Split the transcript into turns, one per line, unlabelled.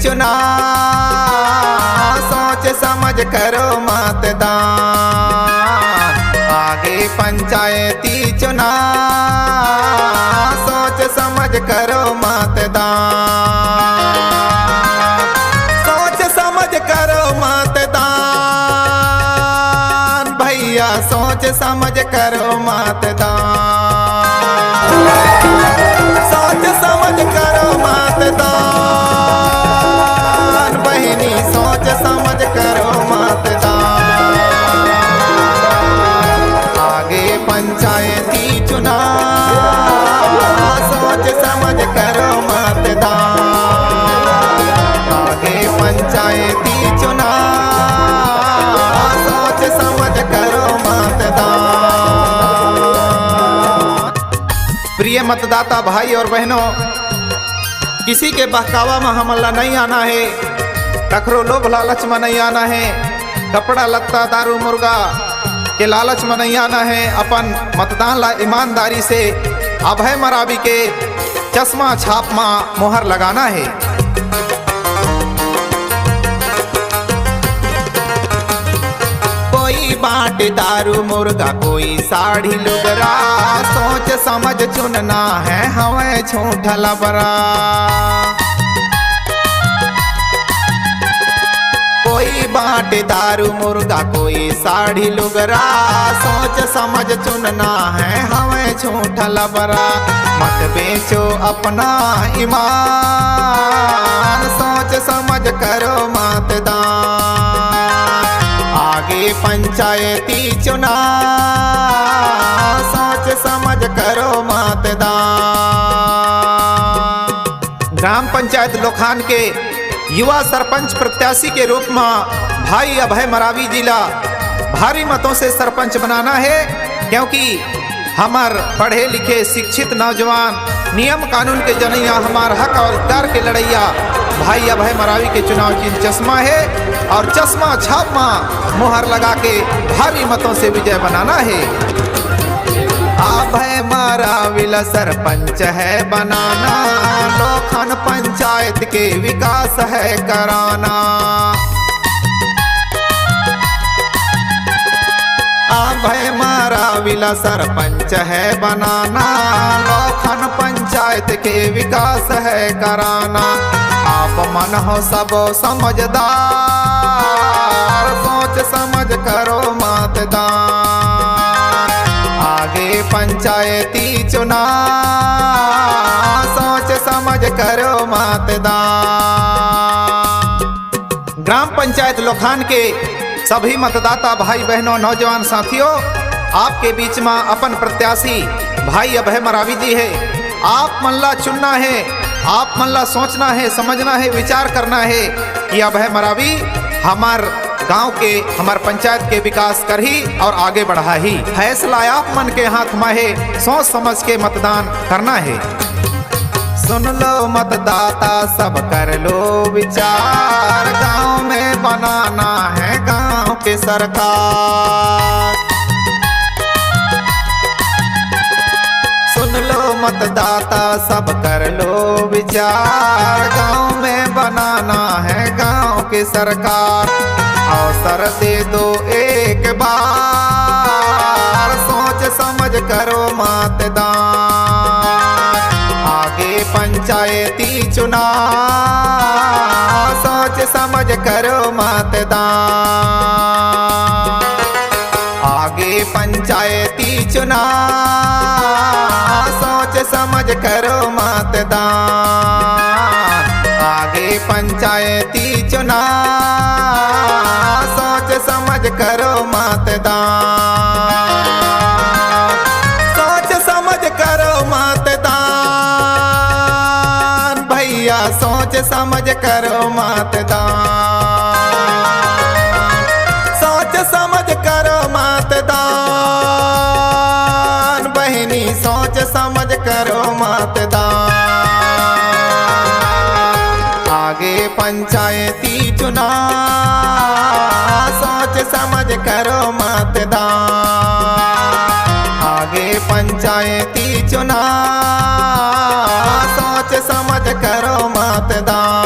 चुनाव, सोच समझ करो मतदान। आगे पंचायती चुनाव, सोच समझ करो मतदान। सोच समझ करो मतदान, भैया सोच समझ करो मतदान। सोच समझ करो मतदान, बहनी सोच समझ करो मतदान। आगे पंचायती चुनाव, सोच समझ करो मतदान। आगे पंचायती चुनाव, सोच समझ करो मतदान। प्रिय मतदाता भाई और बहनों, किसी के बहकावा में हमला नहीं आना है, कखरो लोभ लालच में नहीं आना है, कपड़ा लत्ता दारू मुर्गा के लालच में नहीं आना है। अपन मतदान ला ईमानदारी से अभय मरावी के चश्मा छाप में मोहर लगाना है। कोई बाटे दारू मुर्गा, कोई साड़ी लुगरा, सोच समझ चुनना है हमें झूठा लबरा। कोई बाटे दारू मुर्गा, कोई साड़ी लुगरा, सोच समझ चुनना है हमें झूठा लबरा। मत बेचो अपना ईमान, सोच समझ करो मतदान। आगे पंचायती चुनाव, सोच समझ करो मतदान। ग्राम पंचायत लोखान के युवा सरपंच प्रत्याशी के रूप में भाई अभय मरावी जिला भारी मतों से सरपंच बनाना है, क्योंकि हमार पढ़े लिखे शिक्षित नौजवान नियम कानून के जनैया, हमार हक और अधिकार के लड़ैया भाई अभय मरावी के चुनाव चिन्ह चश्मा है, और चश्मा छाप में मोहर लगा के भारी मतों से विजय बनाना है। अभय मरावी सरपंच है बनाना, लोखन पंचायत के विकास है कराना। अभय मरावी सरपंच है बनाना, लोखन पंचायत के विकास है कराना। आप मन हो सब समझदार, सोच समझ करो मतदान। आगे पंचायती चुनाव, सोच समझ करो मतदान। ग्राम पंचायत लोखान के सभी मतदाता भाई बहनों नौजवान साथियों, आपके बीच में अपन प्रत्याशी भाई अभय मरावी जी है। आप मन ला चुनना है, आप मन ला सोचना है, समझना है, विचार करना है कि अभय मरावी हमार गांव के, हमार पंचायत के विकास कर ही और आगे बढ़ा ही। फैसला आप मन के हाथ में है, सोच समझ के मतदान करना है। सुन लो मतदाता सब कर लो विचार, गांव में बनाना है गांव के सरकार। सुन लो मतदाता सब कर लो विचार, गांव में बनाना है गांव के सरकार। अवसर दे दो एक बार, सोच समझ करो मतदान। आगे पंचायती चुनाव, सोच समझ करो मतदान। आगे पंचायती चुनाव, सोच समझ करो मतदान। आगे पंचायती चुनाव, सोच समझ करो मतदान। सोच समझ करो मतदान, भैया सोच समझ करो मतदान। सोच समझ करो मतदान, बहनी सोच समझ करो मतदान। आगे पंचायती चुनाव, सोच समझ करो मतदान। आगे पंचायती चुनाव, सोच समझ करो मतदान।